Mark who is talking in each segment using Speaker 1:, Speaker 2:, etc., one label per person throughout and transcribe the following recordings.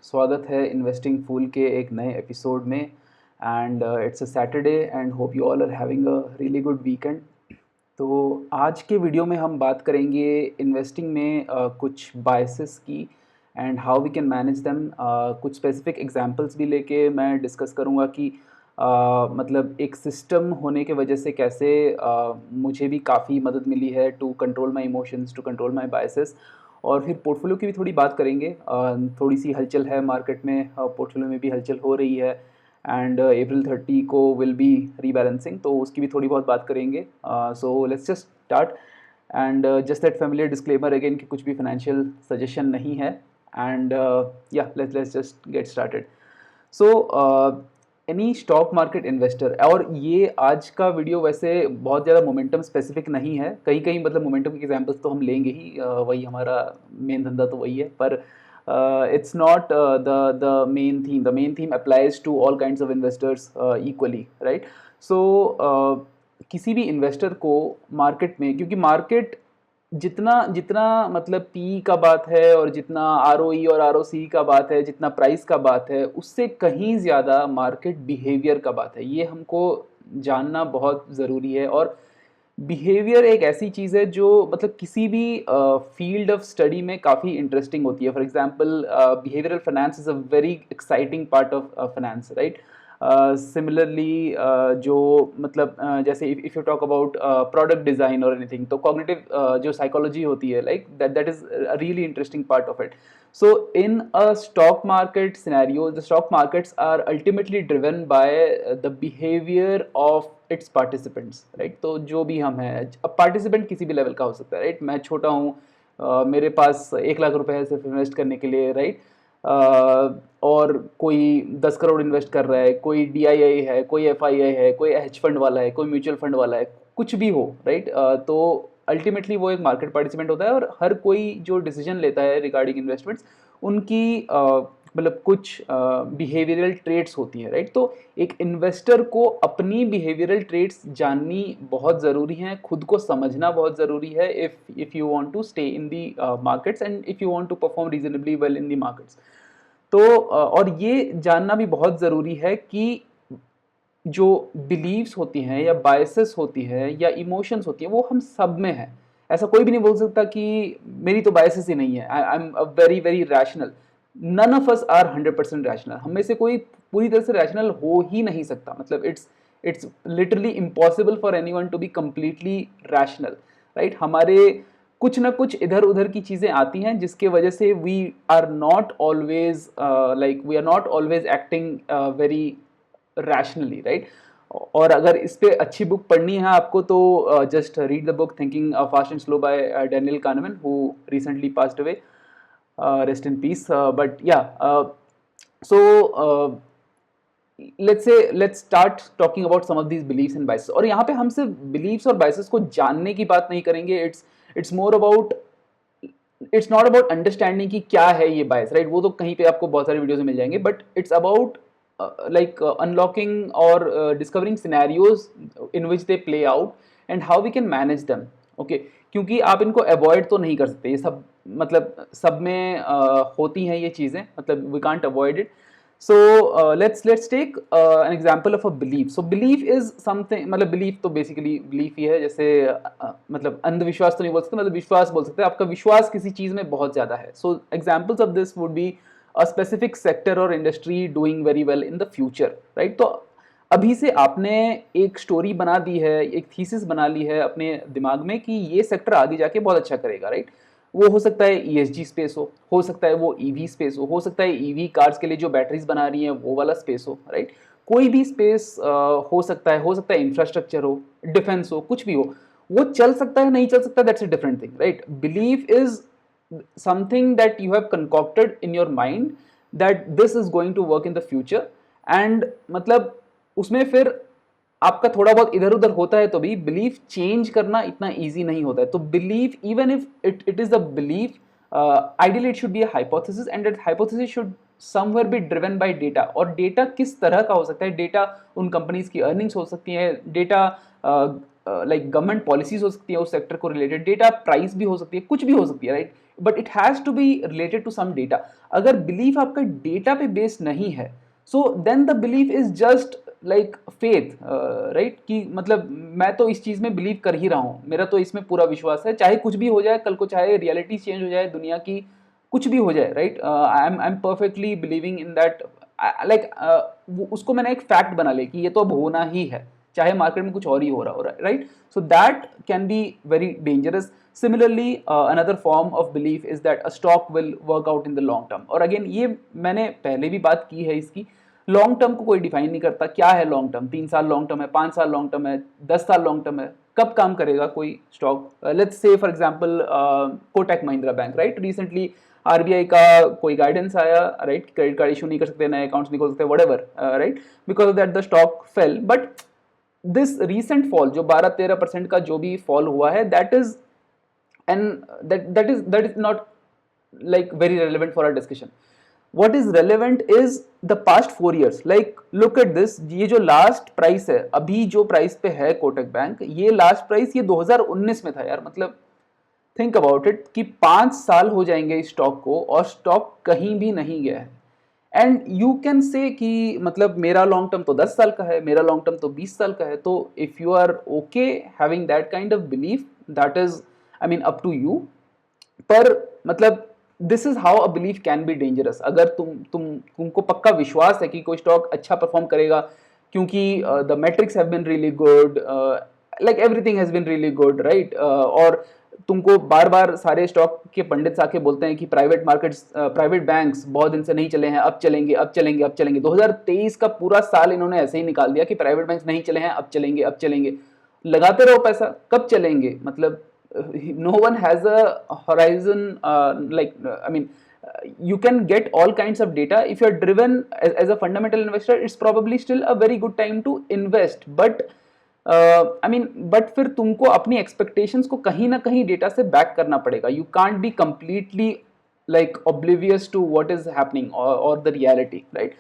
Speaker 1: स्वागत है इन्वेस्टिंग फूल के एक नए एपिसोड में। And it's a Saturday and hope you all are having a really good weekend. तो आज के वीडियो में हम बात करेंगे इन्वेस्टिंग में कुछ बायसेस की and how we can manage them. कुछ स्पेसिफिक एग्जांपल्स भी लेके मैं डिस्कस करूँगा कि मतलब एक सिस्टम होने के वजह से कैसे मुझे भी काफ़ी मदद मिली है to control my emotions, to control my biases. और फिर पोर्टफोलियो की भी थोड़ी बात करेंगे। थोड़ी सी हलचल है मार्केट में, पोर्टफोलियो में भी हलचल हो रही है एंड अप्रैल 30 को विल बी रीबैलेंसिंग, तो उसकी भी थोड़ी बहुत बात करेंगे। So let's just start and just that familiar disclaimer again कि कुछ भी फाइनेंशियल सजेशन नहीं है। एंड या let's just get started. So any stock market investor, और ये आज का वीडियो वैसे बहुत ज़्यादा मोमेंटम स्पेसिफिक नहीं है, कहीं कहीं मतलब मोमेंटम के एग्जांपल्स तो हम लेंगे ही, वही हमारा मेन धंधा तो वही है, पर it's not the main theme applies to all kinds of investors equally, right. So किसी भी इन्वेस्टर को मार्केट में, क्योंकि मार्केट जितना जितना मतलब पी का बात है और जितना आर ओ ई और आर ओ सी का बात है, जितना प्राइस का बात है, उससे कहीं ज़्यादा मार्केट बिहेवियर का बात है। ये हमको जानना बहुत ज़रूरी है। और बिहेवियर एक ऐसी चीज़ है जो मतलब किसी भी फील्ड ऑफ स्टडी में काफ़ी इंटरेस्टिंग होती है। For example behavioural finance is a very exciting part of finance, right. Similarly जो मतलब जैसे if you talk about product design और एनीथिंग, तो कॉग्निटिव जो साइकोलॉजी होती है, like that is really interesting part of it. So in a stock market scenario, the stock markets are ultimately driven by the behavior of its participants, right? तो जो भी हम हैं, अब पार्टिसिपेंट किसी भी लेवल का हो सकता है, राइट। मैं छोटा हूँ, मेरे पास 1 लाख रुपए है सिर्फ इन्वेस्ट करने के लिए, राइट। और कोई 10 करोड़ इन्वेस्ट कर रहा है, कोई DII है, कोई FII है, कोई हेज फंड वाला है, कोई म्यूचुअल फंड वाला है, कुछ भी हो, राइट। तो अल्टीमेटली वो एक मार्केट पार्टिसिपेंट होता है, और हर कोई जो डिसीजन लेता है रिगार्डिंग इन्वेस्टमेंट्स, उनकी मतलब कुछ बिहेवियरल ट्रेट्स होती हैं, राइट। तो एक इन्वेस्टर को अपनी बिहेवियरल ट्रेट्स जाननी बहुत ज़रूरी है, खुद को समझना बहुत ज़रूरी है, if you want to stay in the markets and if you want to perform reasonably well in the markets. तो और ये जानना भी बहुत ज़रूरी है कि जो बिलीव्स होती हैं या बायसेस होती है या इमोशंस होती हैं, वो हम सब में है। ऐसा कोई भी नहीं बोल सकता कि मेरी तो बायसेस ही नहीं है, I am a very very rational. None of us are 100% rational. हम में से कोई पूरी तरह से रैशनल हो ही नहीं सकता। मतलब it's literally impossible for anyone to be completely rational, right. हमारे कुछ ना कुछ इधर उधर की चीज़ें आती हैं जिसके वजह से we are not always we are not always acting very rationally, right. और अगर इस पे अच्छी बुक पढ़नी है आपको, तो just read the book Thinking Fast and Slow by Daniel Kahneman, who recently passed away, rest in peace. But yeah so let's start talking about some of these beliefs and biases। और यहाँ पे हम सिर्फ beliefs और biases को जानने की बात नहीं करेंगे। it's more about, it's not about understanding कि क्या है ये बायस, राइट। वो तो कहीं पे आपको बहुत सारे वीडियोस में मिल जाएंगे, but it's about like unlocking और discovering scenarios in which they play out and how we can manage them. Okay, क्योंकि आप इनको अवॉइड तो नहीं कर सकते, ये सब मतलब सब में होती हैं ये चीज़ें, मतलब we can't avoid it. So let's take an example of a belief. So belief is something, मतलब belief तो basically belief ही है, जैसे मतलब अंधविश्वास तो नहीं बोल सकते, मतलब विश्वास बोल सकते हैं। आपका विश्वास किसी चीज़ में बहुत ज़्यादा है। So examples of this would be a specific sector or industry doing very well in the future, right? तो अभी से आपने एक स्टोरी बना दी है, एक थीसिस बना ली है अपने दिमाग में कि ये सेक्टर आगे जाके बहुत अच्छा करेगा, राइट। वो हो सकता है ESG स्पेस हो सकता है वो EV स्पेस हो सकता है EV कार्स के लिए जो बैटरीज बना रही हैं वो वाला स्पेस हो, राइट। कोई भी स्पेस हो सकता है इंफ्रास्ट्रक्चर हो, डिफेंस हो, कुछ भी हो। वो चल सकता है, नहीं चल सकता, that's a different thing, right. Belief is something that you have concocted in your mind that this is going to work in the future. And मतलब उसमें फिर आपका थोड़ा बहुत इधर उधर होता है तो भी बिलीफ चेंज करना इतना इजी नहीं होता है। तो belief, even if it is a belief, ideally it should be a hypothesis, and that hypothesis should somewhere be driven by data. और डेटा किस तरह का हो सकता है? डेटा उन कंपनीज की अर्निंग्स हो सकती है, डेटा लाइक गवर्नमेंट पॉलिसीज हो सकती है उस सेक्टर को रिलेटेड, डेटा प्राइस भी हो सकती है, कुछ भी हो सकती है, right. But it has to be related to some data. अगर बिलीफ आपका डेटा पे बेस्ड नहीं है, so then the belief is just like faith, right, कि मतलब मैं तो इस चीज़ में बिलीव कर ही रहा हूँ, मेरा तो इसमें पूरा विश्वास है, चाहे कुछ भी हो जाए कल को, चाहे रियलिटी चेंज हो जाए दुनिया की, कुछ भी हो जाए, right, I am perfectly believing in that, like उसको मैंने एक फैक्ट बना ले कि ये तो अब होना ही है, चाहे मार्केट में कुछ और ही हो रहा है, right. So that can be very dangerous. Similarly another form of belief is that a stock will work out in the long term. और अगेन ये मैंने पहले भी बात की है इसकी, लॉन्ग टर्म को कोई डिफाइन नहीं करता, क्या है लॉन्ग टर्म, 3 साल लॉन्ग टर्म है, 5 साल लॉन्ग टर्म है, 10 साल लॉन्ग टर्म है, कब काम करेगा कोई stock. Let's say for example Kotak Mahindra bank, right, recently RBI का कोई गाइडेंस आया, राइट, क्रेडिट कार्ड इशू नहीं कर सकते, नए अकाउंट्स नहीं खोल सकते, whatever, right, because of that the stock fail. But this recent fall जो 12-13% का जो भी फॉल हुआ है, that is and that is not like very relevant for our discussion. What is relevant is the past 4 years. Like look at this, ये जो last price है, अभी जो प्राइस पे है कोटक बैंक, ये लास्ट प्राइस ये 2019 में था यार। मतलब थिंक अबाउट इट कि 5 साल हो जाएंगे इस स्टॉक को और स्टॉक कहीं भी नहीं गया है। एंड यू कैन से कि मतलब मेरा लॉन्ग टर्म तो 10 साल का है, मेरा लॉन्ग टर्म तो 20 साल का है। तो if you are okay having that kind of belief, that is I mean up to you. पर मतलब this is how a belief can be dangerous. अगर तुमको पक्का विश्वास है कि कोई स्टॉक अच्छा परफॉर्म करेगा क्योंकि the metrics have been really good, like everything has been really good, right, और तुमको बार बार सारे स्टॉक के पंडित आके बोलते हैं कि प्राइवेट मार्केट्स, प्राइवेट बैंक्स बहुत दिन से नहीं चले हैं, अब चलेंगे, अब चलेंगे, अब चलेंगे। 2023 का पूरा साल इन्होंने ऐसे ही निकाल दिया कि प्राइवेट बैंक्स नहीं चले हैं, अब चलेंगे, अब चलेंगे। लगाते रहो पैसा, कब चलेंगे? मतलब no one has a horizon, like I mean you can get all kinds of data. If you are driven as a fundamental investor, it's probably still a very good time to invest, but I mean but फिर तुमको अपनी expectations को कहीं ना कहीं data से back करना पड़ेगा। You can't be completely like oblivious to what is happening or the reality, right?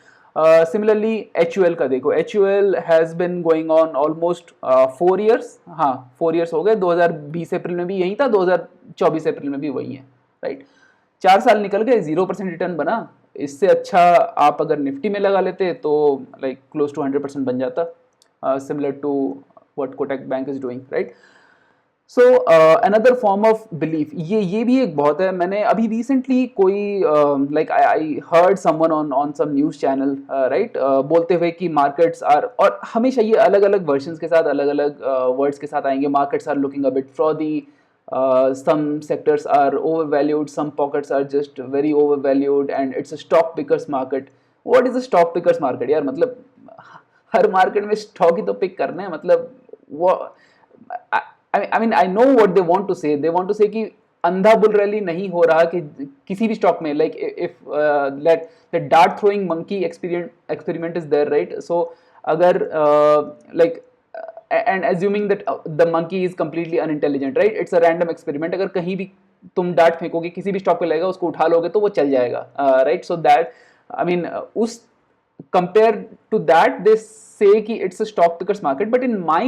Speaker 1: Similarly HUL का देखो, HUL has been going on almost 4 years, हाँ 4 years हो गए। 2020 अप्रैल में भी यही था, 2024 अप्रैल में भी वही है, राइट। 4 साल निकल गए, 0% रिटर्न बना। इससे अच्छा आप अगर निफ्टी में लगा लेते तो लाइक क्लोज टू 100% बन जाता, similar to what Kotak bank is doing, right. So another form of belief, ये भी एक बहुत है। मैंने अभी रिसेंटली कोई like I heard someone on some news channel, right, बोलते हुए कि मार्केट्स आर, और हमेशा ये अलग अलग वर्जन्स के साथ, अलग अलग वर्ड्स के साथ आएंगे, markets are looking a bit fraudy, some sectors are overvalued, some pockets are just very overvalued and it's a stock pickers market. What is a stock pickers market यार? मतलब हर मार्केट में स्टॉक ही तो pick करने हैं। मतलब वो I mean I know what they want to say. They want to say कि अंधा बुल रैली नहीं हो रहा कि किसी भी स्टॉक में, like if let the dart throwing monkey experiment is there, right? So अगर like and assuming that the monkey is completely unintelligent, right? It's a random experiment. अगर कहीं भी तुम डार्ट फेंकोगे, किसी भी स्टॉक पे लगेगा, उसको उठा लोगे तो वो चल जाएगा, right? So that I mean उस compare to that they say कि it's a stock pickers market, but in my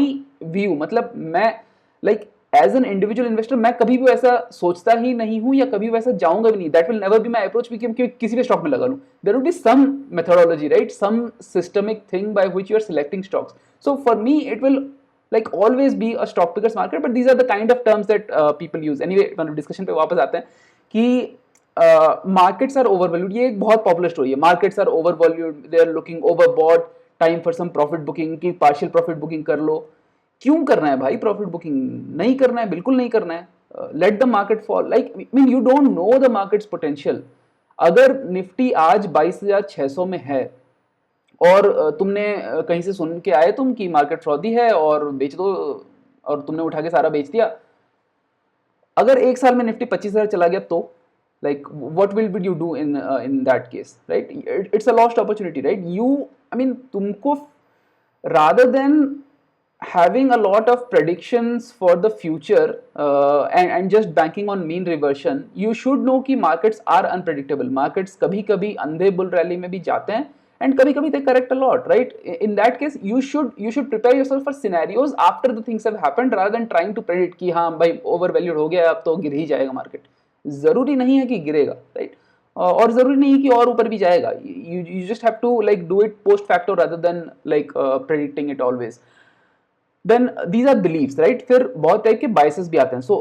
Speaker 1: view मतलब मैं like as an individual investor मैं कभी भी ऐसा सोचता ही नहीं हूं या कभी वैसा जाऊंगा भी नहीं। That will never be my approach कि किसी भी स्टॉक में लगा लूं। There will be some methodology, right, some systemic thing by which you are selecting stocks. So for me it will like always be a stock pickers market, but these are the kind of terms that people use anyway। मतलब discussion पे वापस आते हैं कि markets are overvalued. ये एक बहुत popular story है, markets are overvalued, they are looking overbought, time for some profit booking, की पार्शियल प्रॉफिट बुकिंग कर लो। क्यों करना है भाई प्रॉफिट बुकिंग? नहीं करना है, बिल्कुल नहीं करना है। Let the market fall, like mean you don't know the markets potential. अगर निफ्टी आज 22,600 में है और तुमने कहीं से सुन के आए तुम कि मार्केट फ्रॉडी है और बेच दो, और तुमने उठा के सारा बेच दिया। अगर एक साल में निफ्टी 25,000 चला गया तो like what will you do in that case, right? It's a lost opportunity, right? You I mean तुमको rather than having a lot of predictions for the future and just banking on mean reversion, you should know कि markets are unpredictable. Markets कभी कभी अंधे bull rally में भी जाते हैं and कभी कभी they correct a lot, right? In that case you should prepare yourself for scenarios after the things have happened rather than trying to predict कि हाँ भाई overvalued हो गया अब तो गिर ही जाएगा market. ज़रूरी नहीं है कि गिरेगा, राइट? और ज़रूरी नहीं है कि और ऊपर भी जाएगा. You just have to like do it post facto rather than like predicting it always. Then these are beliefs, right? फिर बहुत टाइप के biases भी आते हैं. So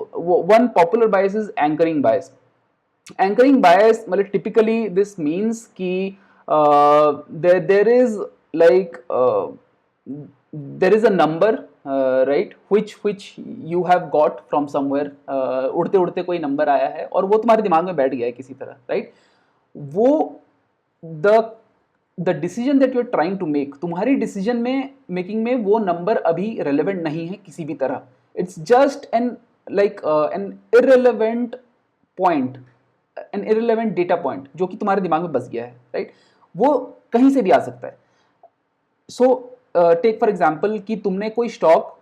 Speaker 1: one popular bias is anchoring bias. Anchoring bias मतलब typically this means कि there is like there is a number, right, which you have got from somewhere. उड़ते उड़ते कोई नंबर आया है और वो तुम्हारे दिमाग में बैठ गया है किसी तरह, राइट? वो the decision that you are trying to make, तुम्हारी डिसीजन में मेकिंग में वो नंबर अभी रेलेवेंट नहीं है किसी भी तरह. It's just an like an irrelevant point, an irrelevant data point जो कि तुम्हारे दिमाग में बस गया है, राइट? वो कहीं से भी आ सकता है. सो टेक फॉर एग्जाम्पल कि तुमने कोई स्टॉक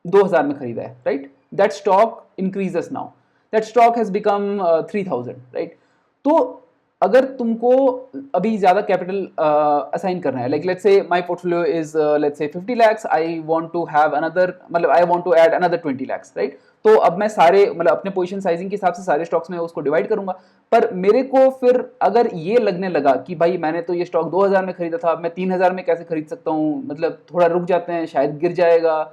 Speaker 1: 2000 में खरीदा है, right? That stock increases now, that stock has become 3000, right? तो अगर तुमको अभी ज़्यादा कैपिटल असाइन करना है, like let's say my portfolio is let's say 50 lakhs, I want to have another, मतलब I want to add another 20 lakhs, right? तो अब मैं सारे मतलब अपने पोजीशन साइजिंग के हिसाब से सारे स्टॉक्स में उसको डिवाइड करूंगा. पर मेरे को फिर अगर ये लगने लगा कि भाई मैंने तो ये स्टॉक 2000 में खरीदा था, मैं 3000 में कैसे खरीद सकता हूँ, मतलब थोड़ा रुक जाते हैं, शायद गिर जाएगा.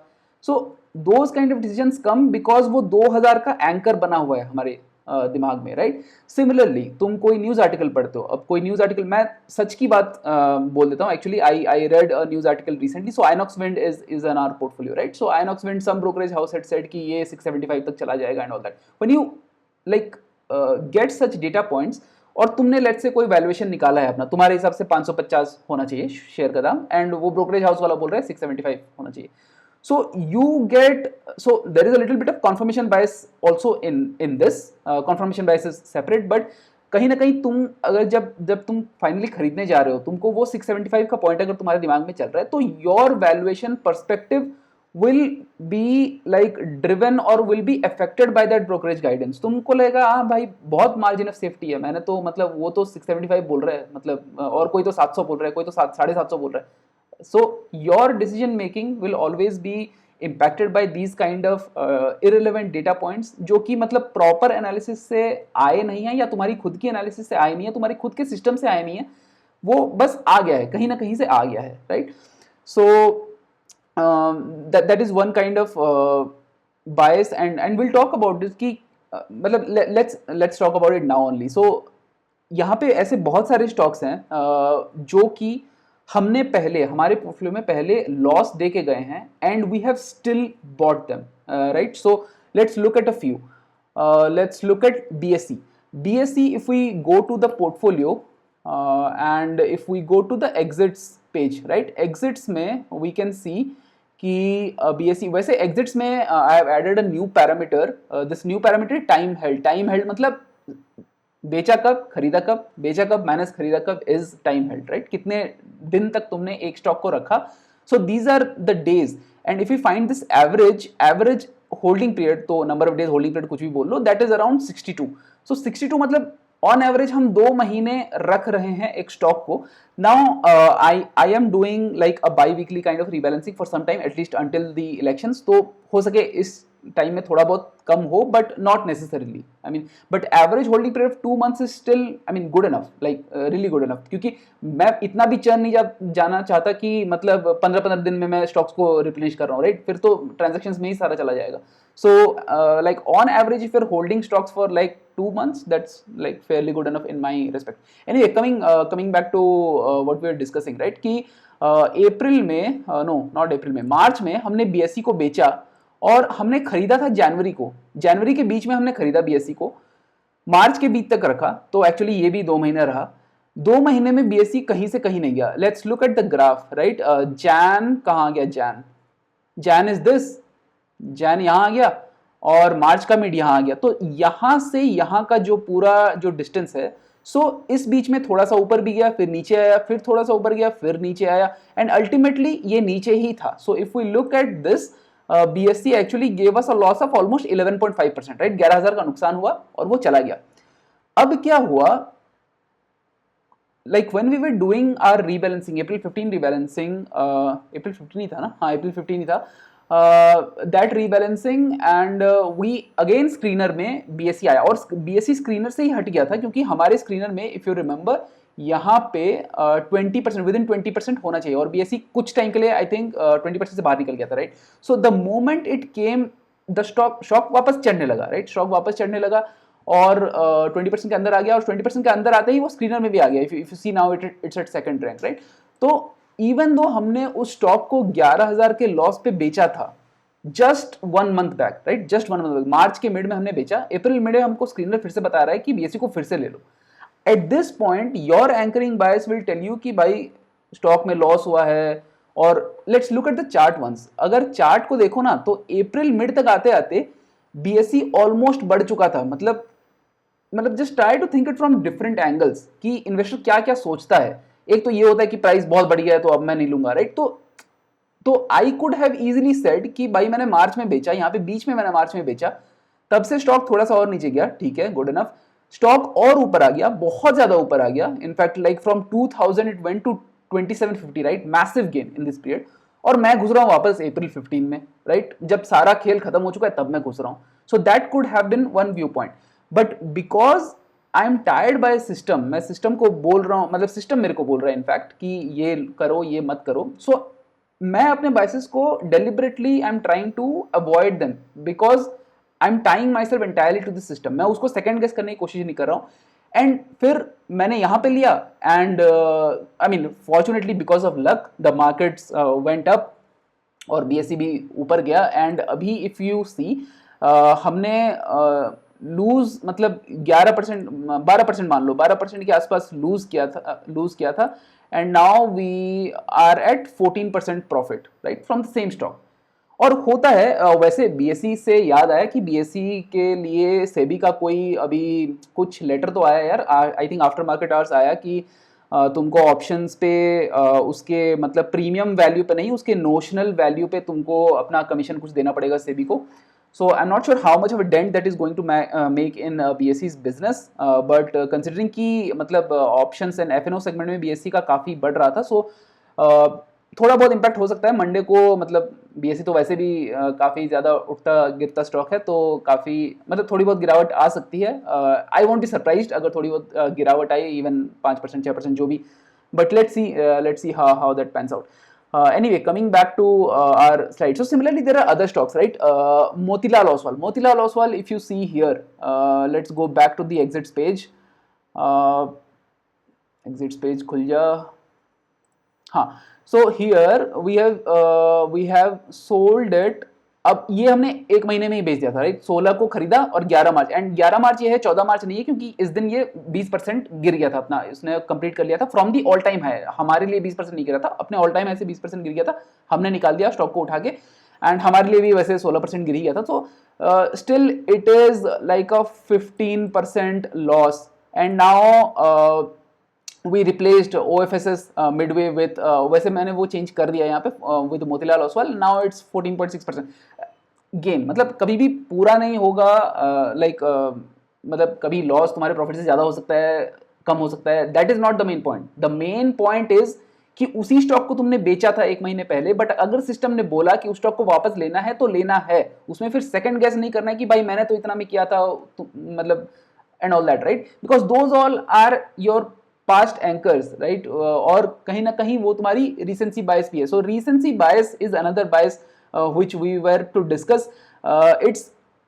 Speaker 1: So those kind of decisions come because वो 2000 का एंकर बना हुआ है हमारे दिमाग में, राइट? सिमिलरली तुम कोई न्यूज़ आर्टिकल पढ़ते हो. अब कोई न्यूज़ आर्टिकल, मैं सच की बात बोल देता हूँ. Actually I read a news article recently. So Inox Wind is in our portfolio, right? So Inox Wind, some brokerage house had said कि ये 675 तक चला जाएगा and all that. When you like get such data points और तुमने लेट्स से कोई valuation निकाला है अपना, तुम्हारे हिसाब से 550 होना चाहिए शेयर का दाम, एंड वो ब्रोकरेज हाउस वाला बोल रहा है 675 होना चाहिए. So you get, so there is a little bit of confirmation bias also in this. Confirmation bias is separate, but कहीं ना कहीं तुम अगर जब तुम फाइनली खरीदने जा रहे हो, तुमको वो 675 का पॉइंट अगर तुम्हारे दिमाग में चल रहा है, तो your valuation perspective will be like driven और will be affected by that brokerage guidance. तुमको लगेगा हाँ भाई बहुत मार्जिन ऑफ सेफ्टी है, मैंने तो मतलब वो तो 675 बोल रहा है, मतलब और कोई तो 700 बोल रहा है, कोई तो 750 बोल रहा है. So your decision making will always be impacted by these kind of irrelevant data points जो कि मतलब proper analysis से आए नहीं है, या तुम्हारी खुद की analysis से आए नहीं है, तुम्हारी खुद के system से आए नहीं है, वो बस आ गया है, कहीं ना कहीं से आ गया है, right? So that is one kind of bias, and we'll talk about this कि मतलब let's talk about it now only. So यहाँ पे ऐसे बहुत सारे stocks हैं जो कि हमने पहले हमारे पोर्टफोलियो में पहले लॉस दे के गए हैं, and we have still bought them, right? So let's look at a few. Let's look at BSE. BSE, if we go to the portfolio and if we go to the exits page, right? Exits में we can see कि BSE, वैसे exits में I have added a new parameter. This new parameter time held. Time held मतलब बेचा कब, खरीदा कब, बेचा कब माइनस खरीदा कब इज टाइम हेल्ड, राइट? कितने दिन तक तुमने एक स्टॉक को रखा. So these are the days, and if you find this average holding period, तो number of days holding period कुछ भी बोल लो, दैट इज अराउंड 62. सो 62 मतलब ऑन एवरेज हम 2 महीने रख रहे हैं एक स्टॉक को. Now I am doing like a bi weekly kind of rebalancing for some time, at least until the elections. तो हो सके इस टाइम में थोड़ा बहुत कम हो, but not necessarily. I mean but average holding period of 2 months is still I mean good enough, like really good enough. क्योंकि मैं इतना भी चर्न नहीं जाना चाहता कि मतलब 15-15 दिन में मैं स्टॉक्स को रिप्लेनिश कर रहा हूँ, राइट? फिर तो ट्रांजेक्शन्स में ही सारा चला जाएगा. So like on average if you're holding stocks for like 2 months, that's like fairly good enough in my respect. Anyway, coming back to what we were discussing, right? कि अप्रैल में no not अप्रैल में, मार्च में हमने BSE को बेचा और हमने खरीदा था जनवरी को. जनवरी के बीच में हमने खरीदा BSE को, मार्च के बीच तक रखा, तो एक्चुअली ये भी 2 महीने रहा. 2 महीने में BSE कहीं से कहीं नहीं गया. Let's look at the graph, right? Jain कहाँ गया? जैन इज दिस, जैन यहाँ आ गया और मार्च का मिड यहाँ आ गया. तो यहाँ से यहाँ का जो पूरा जो डिस्टेंस है, सो इस बीच में थोड़ा सा ऊपर भी गया, फिर नीचे आया, फिर थोड़ा सा ऊपर गया, फिर नीचे आया, एंड अल्टीमेटली ये नीचे ही था. So if we look at this, BSE actually gave us a loss of almost 11.5%, राइट? 11,000 का नुकसान हुआ और वो चला गया. अब क्या हुआ, like when we were doing our rebalancing, April 15 rebalancing, April 15 ही था ना? हाँ, April 15 ही था. That rebalancing and we again screener में बीएससी आया, और बीएससी स्क्रीनर से ही हट गया था क्योंकि हमारे स्क्रीनर में इफ यू रिमेंबर यहाँ पे 20% विद इन 20% होना चाहिए, और बीएससी कुछ टाइम के लिए आई थिंक 20% से बाहर निकल गया था, right. So the moment it came the stock वापस चढ़ने लगा, राइट, स्टॉक वापस चढ़ने लगा और 20% के अंदर आ गया, और 20% के अंदर आते ही वो स्क्रीनर में भी आ गया। If you see now it's at second rank, right. तो इवन दो हमने उस स्टॉक को 11,000 के लॉस पे बेचा था just 1 month back, right, just 1 month back, March के मिड में हमने बेचा, अप्रैल मिड में हमको स्क्रीनर फिर से बता रहा है कि बीएससी को फिर से ले लो। At this point your anchoring bias will tell you कि भाई स्टॉक में लॉस हुआ है, और let's look at the chart once. अगर चार्ट को देखो ना तो अप्रैल मिड तक आते आते बीएससी ऑलमोस्ट बढ़ चुका था। मतलब just try to think it from different angles कि इन्वेस्टर क्या क्या सोचता है। एक तो ये होता है कि प्राइस बहुत बढ़ गया है तो अब मैं नहीं लूंगा, राइट। तो I could have easily said कि भाई मैंने मार्च में बेचा, यहाँ पे बीच में मैंने मार्च में बेचा, तब से स्टॉक थोड़ा सा और नीचे गया, ठीक है, गुड इनफ। स्टॉक और ऊपर आ गया, बहुत ज्यादा ऊपर आ गया, in fact like from 2000 it went to 2750, right, massive gain in this period. और मैं घुस रहा हूँ वापस अप्रैल 15 में, राइट, जब सारा खेल खत्म हो चुका है तब मैं घुस रहा हूँ। So that could have been one view point, but because I am टायर्ड बाय सिस्टम, मैं सिस्टम को बोल रहा हूँ, मतलब सिस्टम मेरे को बोल रहा है इनफैक्ट कि ये करो ये मत करो। सो मैं अपने बाइसेस को deliberately I am trying to avoid them because I am tying my self entirely to this system. मैं उसको सेकंड गेस करने की कोशिश नहीं कर रहा हूँ। एंड फिर मैंने यहाँ पे लिया, and I mean fortunately because of luck the markets went up और बीएससी भी ऊपर गया। एंड अभी इफ यू सी हमने लूज मतलब 11% 12% मान लो, 12% के आसपास लूज किया था and now we are at 14% profit, right, from the same stock. और होता है वैसे बीएससी से याद आया कि बीएससी के लिए सेबी का कोई अभी कुछ लेटर तो आया यार, I think after market hours आया कि तुमको ऑप्शंस पे उसके मतलब प्रीमियम वैल्यू पे नहीं, उसके नोशनल वैल्यू पे तुमको अपना कमीशन कुछ देना पड़ेगा सेबी को। So I'm not sure how much of a dent that is going to make in BSE's business, but considering कि मतलब options and F&O segment में BSE का काफ़ी बढ़ रहा था, so थोड़ा बहुत इम्पैक्ट हो सकता है मंडे को। मतलब BSE तो वैसे भी काफ़ी ज़्यादा उठता गिरता स्टॉक है, तो काफ़ी मतलब थोड़ी बहुत गिरावट आ सकती है। आई वॉन्ट बी सरप्राइज्ड अगर थोड़ी बहुत गिरावट आई, इवन 5% 6% जो भी, but let's see how that pans out. Anyway, coming back to our slide. So similarly, there are other stocks, right? Motilal Oswal. Motilal Oswal, if you see here, let's go back to the exits page. Exits page खुल जा। हाँ, so here we have sold it. अब ये हमने 1 महीने में ही बेच दिया था, राइट, 16 को खरीदा और 11 मार्च, एंड 11 मार्च ये है, 14 मार्च नहीं है, क्योंकि इस दिन ये 20% गिर गया था अपना, इसने कंप्लीट कर लिया था from the all time high. हमारे लिए 20% नहीं गिरा था, अपने ऑल टाइम हाई से 20% गिर गया था, हमने निकाल दिया स्टॉक को उठा के, एंड हमारे लिए भी वैसे 16% गिर ही गया था। तो still it is like a 15% loss, and now we replaced OFSS midway with वैसे मैंने वो चेंज कर दिया यहाँ पे with Motilal Oswal, now it's 14.6% gain. मतलब कभी भी पूरा नहीं होगा, लाइक मतलब कभी लॉस तुम्हारे प्रॉफिट से ज़्यादा हो सकता है, कम हो सकता है, that is not the main point. The main point is कि उसी स्टॉक को तुमने बेचा था 1 महीने पहले, बट अगर सिस्टम ने बोला कि उस स्टॉक को वापस लेना है तो लेना है, उसमें फिर सेकंड गेस नहीं करना है कि भाई मैंने तो इतना में किया था, मतलब and all that, right, because those all are your past anchors, right, और कहीं ना कहीं वो तुम्हारी रीसेंसी बायस भी है। So recency bias is another bias which we were to discuss. It's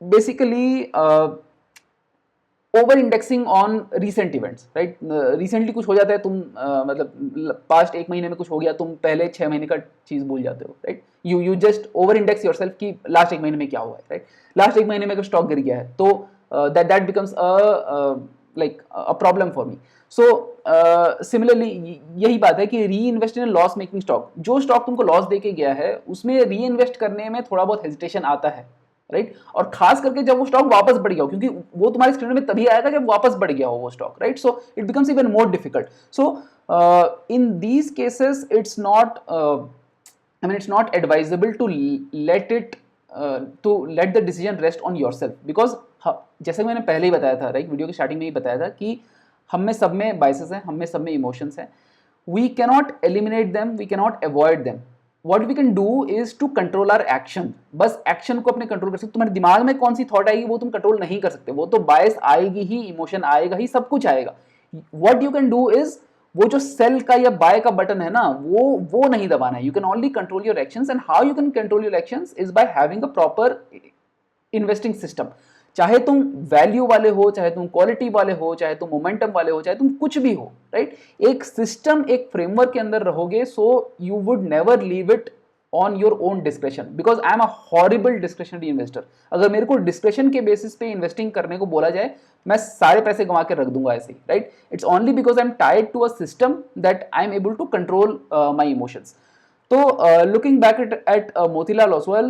Speaker 1: basically over indexing on recent events, right? Recently कुछ हो जाता है, तुम मतलब पास्ट 1 महीने में कुछ हो गया, तुम पहले 6 महीने का चीज भूल जाते हो, right. You just over index your self कि लास्ट 1 महीने में क्या हुआ है, राइट। लास्ट 1 महीने में स्टॉक गिर गया है तो that becomes like a problem for me. So similarly यही बात है कि री invest in loss making stock, जो स्टॉक तुमको लॉस देके गया है उसमें री इन्वेस्ट करने में थोड़ा बहुत हेजिटेशन आता है, राइट, और खास करके जब वो स्टॉक वापस बढ़ गया हो, क्योंकि वो तुम्हारे स्क्रीन में तभी आएगा जब वापस बढ़ गया हो वो stock, right. So it becomes even more difficult. So in these cases it's not I mean it's not advisable to let the decision rest on yourself, because जैसे मैंने पहले ही बताया था, राइट, वीडियो की स्टार्टिंग में ही बताया था कि हम में सब में बाइसेस हैं, हम में सब में इमोशंस हैं, we cannot eliminate them, we cannot avoid them, what we can do is to control our action. बस एक्शन को अपने कंट्रोल कर सकते। तुम्हारे दिमाग में कौन सी थॉट आएगी वो तुम कंट्रोल नहीं कर सकते, वो तो बायस आएगी ही, इमोशन आएगा ही, सब कुछ आएगा। What you can do is वो जो सेल का या बाय का बटन है ना, वो नहीं दबाना है। You can only control your actions, and how you can control your actions is by having a proper investing system. चाहे तुम वैल्यू वाले हो, चाहे तुम क्वालिटी वाले हो, चाहे तुम मोमेंटम वाले हो, चाहे तुम कुछ भी हो, राइट? एक सिस्टम, एक फ्रेमवर्क के अंदर रहोगे, so you would never leave it on your own discretion, because I am a horrible discretionary investor. अगर मेरे को डिस्क्रेशन के बेसिस पे इन्वेस्टिंग करने को बोला जाए, मैं सारे पैसे गंवा के रख दूंगा ऐसे ही, right? It's only because I am tied to a system that I am able to control my emotions. तो looking back at Motilal Oswal,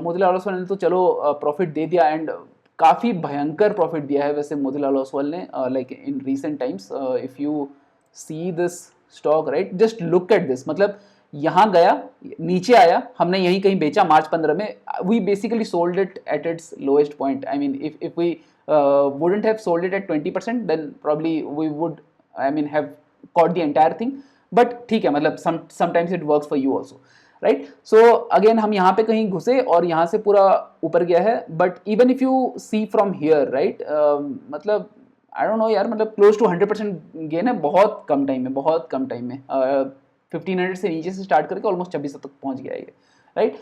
Speaker 1: Motilal Oswal ने तो चलो प्रॉफिट दे दिया, एंड काफ़ी भयंकर प्रॉफिट दिया है वैसे मोतीलाल ओसवाल ने, like in recent times. If you see this stock, right, just look at this. मतलब यहाँ गया, नीचे आया, हमने यहीं कहीं बेचा मार्च 15 में। We basically sold it at its lowest point. I mean if we wouldn't have sold it at 20%, then probably we would, I mean, have caught the entire thing. But ठीक है, मतलब sometimes it works for you also, right? So again हम यहाँ पे कहीं घुसे और यहाँ से पूरा ऊपर गया है, but even if you see from here, right, मतलब आई डोंट नो यार, मतलब क्लोज टू 100% गेन है बहुत कम टाइम में, बहुत कम टाइम में। 1500 से नीचे से स्टार्ट करके ऑलमोस्ट 2600 तक पहुँच गया है ये, राइट?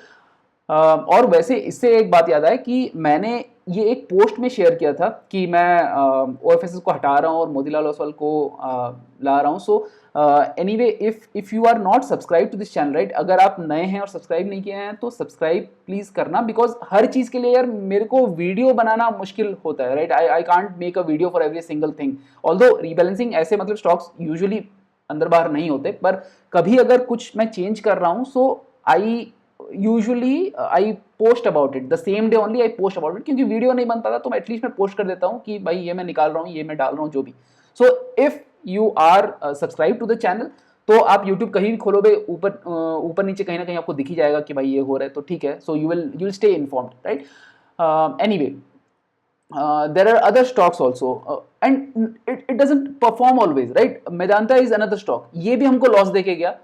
Speaker 1: और वैसे इससे एक बात याद आया कि मैंने ये एक पोस्ट में शेयर किया था कि मैं ओएफएसएस को हटा रहा हूँ और मोतीलाल ओसवाल को ला रहा हूँ। So anyway, if you are not subscribe to this channel, right, अगर आप नए हैं और सब्सक्राइब नहीं किए हैं तो सब्सक्राइब प्लीज करना, बिकॉज हर चीज़ के लिए यार मेरे को वीडियो बनाना मुश्किल होता है, right? I can't make a video for every single thing. Although rebalancing ऐसे मतलब स्टॉक्स यूजुअली अंदर बाहर नहीं होते, पर कभी अगर कुछ मैं चेंज कर रहा हूँ, so I usually I post about it the same day only, I post about it, क्योंकि वीडियो नहीं बन पाता तो मैं एटलीस्ट मैं पोस्ट कर देता हूँ कि भाई ये मैं निकाल रहा हूँ, ये मैं डाल रहा हूँ, जो भी। So if you are subscribe to the channel, तो आप YouTube कहीं भी खोलोगे, ऊपर ऊपर नीचे कहीं ना कहीं आपको दिख ही जाएगा कि भाई ये हो रहा है, तो ठीक है। So you will stay informed, right? Anyway, there are other stocks also, and it doesn't perform always, right? Medanta is another stock, ये भी हमको लॉस देके गया।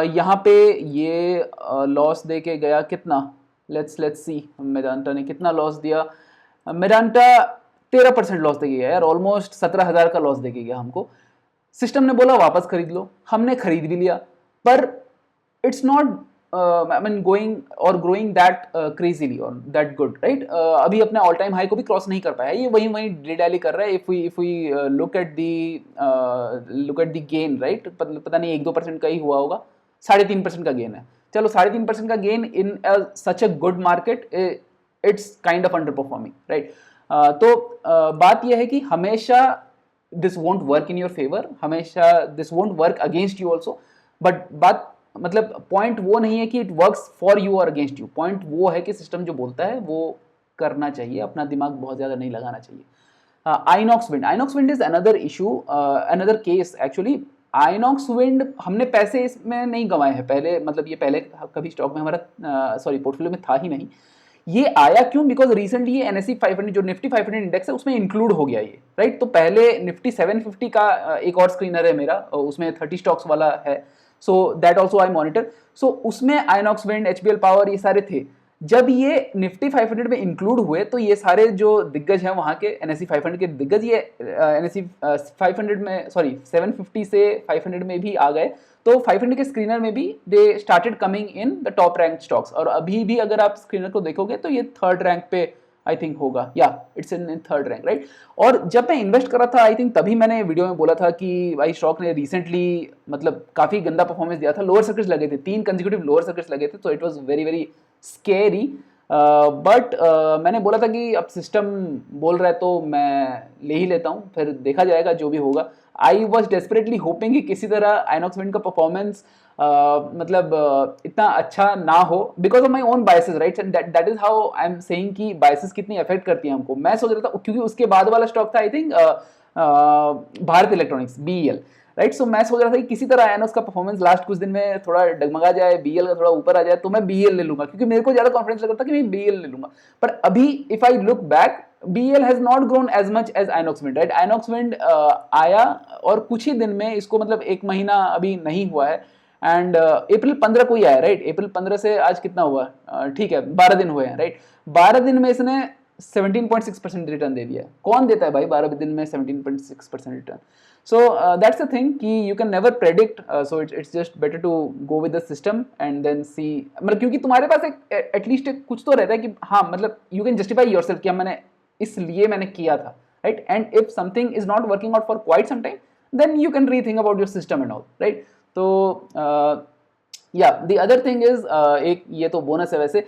Speaker 1: यहाँ पे ये लॉस देके गया कितना, लेट्स सी मेदांता ने कितना लॉस दिया। मेदांता 13% लॉस देके गया यार, ऑलमोस्ट 17,000 का लॉस देके गया हमको। सिस्टम ने बोला वापस खरीद लो, हमने खरीद भी लिया, पर it's not I mean going और ग्रोइंग दैट क्रेजीली और दैट गुड, राइट? अभी अपने ऑल टाइम हाई को भी क्रॉस नहीं कर पाया, ये वहीं वहीं डिडैली कर रहा है। If we look at the gain, right, पता नहीं 1-2% का ही हुआ होगा, 3.5% का गेन है। चलो 3.5% का gain in such a good market, it's kind of underperforming, right? तो बात यह है कि हमेशा this won't work in your favour, हमेशा this won't work against you also. But बात मतलब पॉइंट वो नहीं है कि इट वर्क्स फॉर यू और अगेंस्ट यू, पॉइंट वो है कि सिस्टम जो बोलता है वो करना चाहिए, अपना दिमाग बहुत ज़्यादा नहीं लगाना चाहिए। INOX Wind is another issue, another case actually. INOX wind हमने पैसे इसमें नहीं गंवाए हैं पहले, मतलब ये पहले कभी स्टॉक में हमारा सॉरी पोर्टफोलियो में था ही नहीं। ये आया क्यों? बिकॉज रिसेंटली ये NSE 500 जो निफ्टी 500 इंडेक्स है उसमें इंक्लूड हो गया ये, राइट? तो पहले निफ्टी 750 का एक और स्क्रीनर है मेरा, उसमें 30 स्टॉक्स वाला है, so that also I monitor. So उसमें आइनॉक्स विंड, HBL पावर, ये सारे थे। जब ये निफ्टी 500 में इंक्लूड हुए तो ये सारे जो दिग्गज हैं वहाँ के NSE 500 के दिग्गज, ये NSE 500 में सॉरी 750 से 500 में भी आ गए। तो 500 के स्क्रीनर में भी they started coming in the top rank stocks, और अभी भी अगर आप स्क्रीनर को देखोगे तो ये 3rd रैंक पे आई थिंक होगा, या it's in 3rd rank, right? और जब मैं इन्वेस्ट कर रहा था आई थिंक तभी मैंने वीडियो में बोला था कि भाई स्टॉक ने रिसेंटली मतलब काफ़ी गंदा परफॉर्मेंस दिया था, लोअर सर्किट्स लगे थे, 3 कंसेक्यूटिव लोअर सर्किट्स लगे थे, तो it was very very scary. But मैंने बोला था कि अब सिस्टम बोल रहा है तो मैं ले ही लेता हूँ, फिर देखा जाएगा जो भी होगा। आई वॉज डेस्परेटली होपिंग कि किसी तरह आइनॉक्स विंड का परफॉर्मेंस मतलब इतना अच्छा ना हो, because of my own biases, right? And that is how I am saying कि बायसेस कितनी अफेक्ट करती है हमको। मैं सोच रहा था क्योंकि उसके बाद वाला स्टॉक था I think Bharat Electronics, BEL, right? So मैं सोच रहा था कि किसी तरह आइनॉक्स का परफॉर्मेंस लास्ट कुछ दिन में थोड़ा डगमगा जाए, BEL का थोड़ा ऊपर आ जाए, तो मैं BEL ले लूंगा, क्योंकि मेरे को ज्यादा कॉन्फिडेंस लग रहा था कि मैं BEL ले लूंगा। पर अभी if I look back, BEL has not grown as much as Inox Wind, right? Inox Wind आया और कुछ ही दिन में, इसको मतलब 1 महीना अभी नहीं हुआ है, एंड अप्रैल 15 को ही आया, राइट? अप्रैल 15 से आज कितना हुआ, ठीक है 12 दिन हुए हैं, राइट? 12 दिन में इसने 17.6% रिटर्न दे दिया। कौन देता है भाई 12 दिन में 17.6% return? So that's the thing कि you can never predict, so it's just better to go with the system and then see, मतलब क्योंकि तुम्हारे पास एक एटलीस्ट कुछ तो रहता है कि हाँ मतलब यू कैन जस्टिफाई योरसेल्फ कि मैंने इसलिए मैंने किया था, right? And if something is not working out for quite some time, then you can rethink about your system and all, right? तो या द अदर थिंग इज, एक ये तो बोनस है वैसे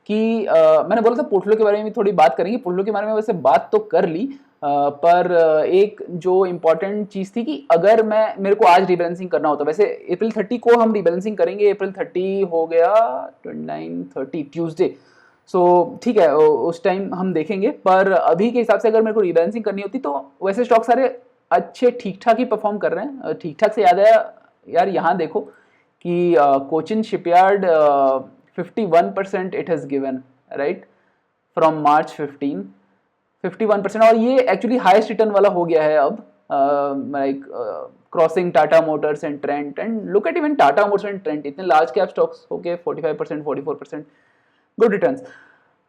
Speaker 1: कि मैंने बोला था पोर्टफोलियो के बारे में भी थोड़ी बात करेंगे। पोर्टफोलियो के बारे में वैसे बात तो कर ली, पर एक जो इम्पॉर्टेंट चीज़ थी कि अगर मेरे को आज रिबैलेंसिंग करना होता, वैसे अप्रैल 30 को हम रिबैलेंसिंग करेंगे, अप्रैल 30 हो गया 29 30 ट्यूसडे, सो ठीक है उस टाइम हम देखेंगे। पर अभी के हिसाब से अगर मेरे को रिबैलेंसिंग करनी होती तो वैसे स्टॉक सारे अच्छे ठीक ठाक ही परफॉर्म कर रहे हैं। ठीक ठाक से याद आया यार, यहाँ देखो कि Cochin shipyard 51% it has given, right, from March 51%, और ये एक्चुअली हाईएस्ट रिटर्न वाला हो गया है अब, like crossing Tata Motors and Trent, and look at even Tata Motors and Trent, इतने लार्ज कैप स्टॉक्स होके 45% 44% गुड रिटर्न्स।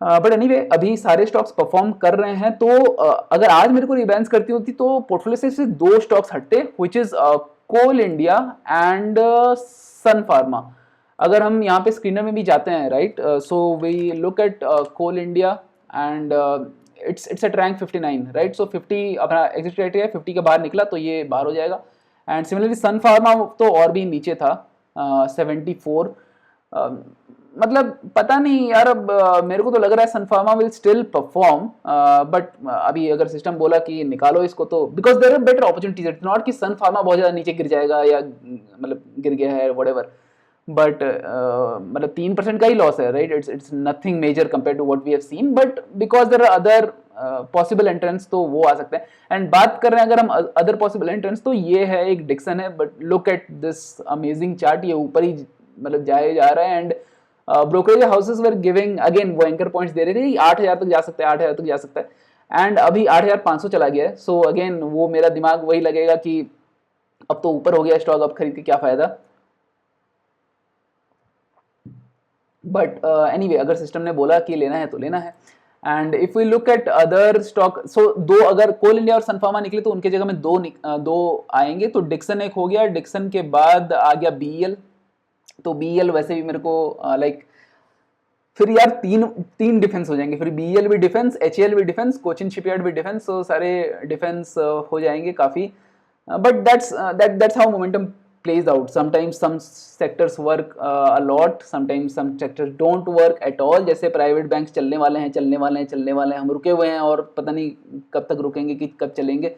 Speaker 1: बट एनीवे अभी सारे स्टॉक्स परफॉर्म कर रहे हैं। तो अगर आज मेरे को रिबैलेंस करती होती तो पोर्टफोलियो से सिर्फ दो स्टॉक्स हटते, which is Coal India and Sun Pharma. अगर हम यहाँ पे स्क्रीनर में भी जाते हैं, right, so we look at Coal India and it's at rank 59, right? So 50 अपना एग्जिट क्राइटेरिया 50 के बाहर निकला तो ये बाहर हो जाएगा। एंड सिमिलरली सन फार्मा तो और भी नीचे था, 74। मतलब पता नहीं यार, अब मेरे को तो लग रहा है Sun Pharma will still perform, but अभी अगर सिस्टम बोला कि निकालो इसको तो because there are better opportunities, it's not कि सन फार्मा बहुत ज़्यादा नीचे गिर जाएगा या मतलब गिर गया है व्हाटएवर, बट मतलब 3% का ही लॉस है, right? It's nothing major compare to what we have seen, but because there are other possible entrance तो वो आ सकते हैं। एंड बात कर रहे हैं अगर हम अदर पॉसिबल एंट्रेंस, तो ये है एक डिक्सन है, but look at this amazing chart, ये ऊपर ही मतलब जाए जा रहा है। And brokerage houses were giving again वो एंकर पॉइंट्स दे रहे थे 8,000 तक जा सकता है, 8,000 तक जा सकता है, एंड अभी 8,500 चला गया है। सो अगेन वो मेरा दिमाग वही लगेगा कि अब तो ऊपर हो गया स्टॉक, अब खरीद के क्या फायदा। बट एनीवे अगर सिस्टम ने बोला कि लेना है तो लेना है। And if we look at other stock, so दो अगर कोल इंडिया और सनफार्मा निकले तो उनके जगह में दो आएंगे। तो डिक्सन एक हो गया, डिक्सन के बाद आ गया बीएल। तो बीएल वैसे भी मेरे को लाइक फिर यार तीन तीन डिफेंस हो जाएंगे, फिर बीएल भी डिफेंस, एचएएल भी डिफेंस, कोचिन शिपयार्ड भी डिफेंस, तो सारे डिफेंस हो जाएंगे काफ़ी। But that's how momentum plays out. Sometimes some sectors work a lot, sometimes some sectors don't work at all. जैसे प्राइवेट बैंक चलने वाले हैं चलने वाले हैं चलने वाले हैं, हम रुके हुए हैं और पता नहीं कब तक रुकेंगे कि कब चलेंगे।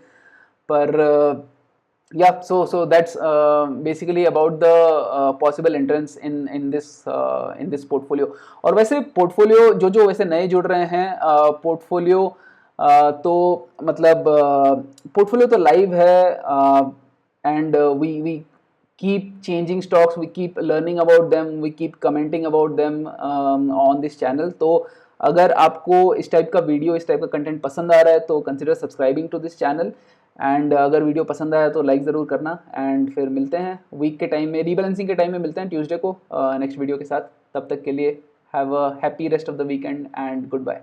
Speaker 1: पर yeah, so that's basically about the possible entrance in this portfolio. और वैसे पोर्टफोलियो जो वैसे नए जुड़ रहे हैं पोर्टफोलियो तो मतलब पोर्टफोलियो तो लाइव है, and we keep changing stocks, we keep learning about them, we keep commenting about them on this channel. तो अगर आपको इस टाइप का वीडियो, इस टाइप का कंटेंट पसंद आ रहा है तो consider subscribing to this channel, and अगर वीडियो पसंद आया तो लाइक ज़रूर करना। एंड फिर मिलते हैं वीक के टाइम में, रीबैलेंसिंग के टाइम में मिलते हैं ट्यूसडे को नेक्स्ट वीडियो के साथ। तब तक के लिए have a happy rest of the weekend and good bye.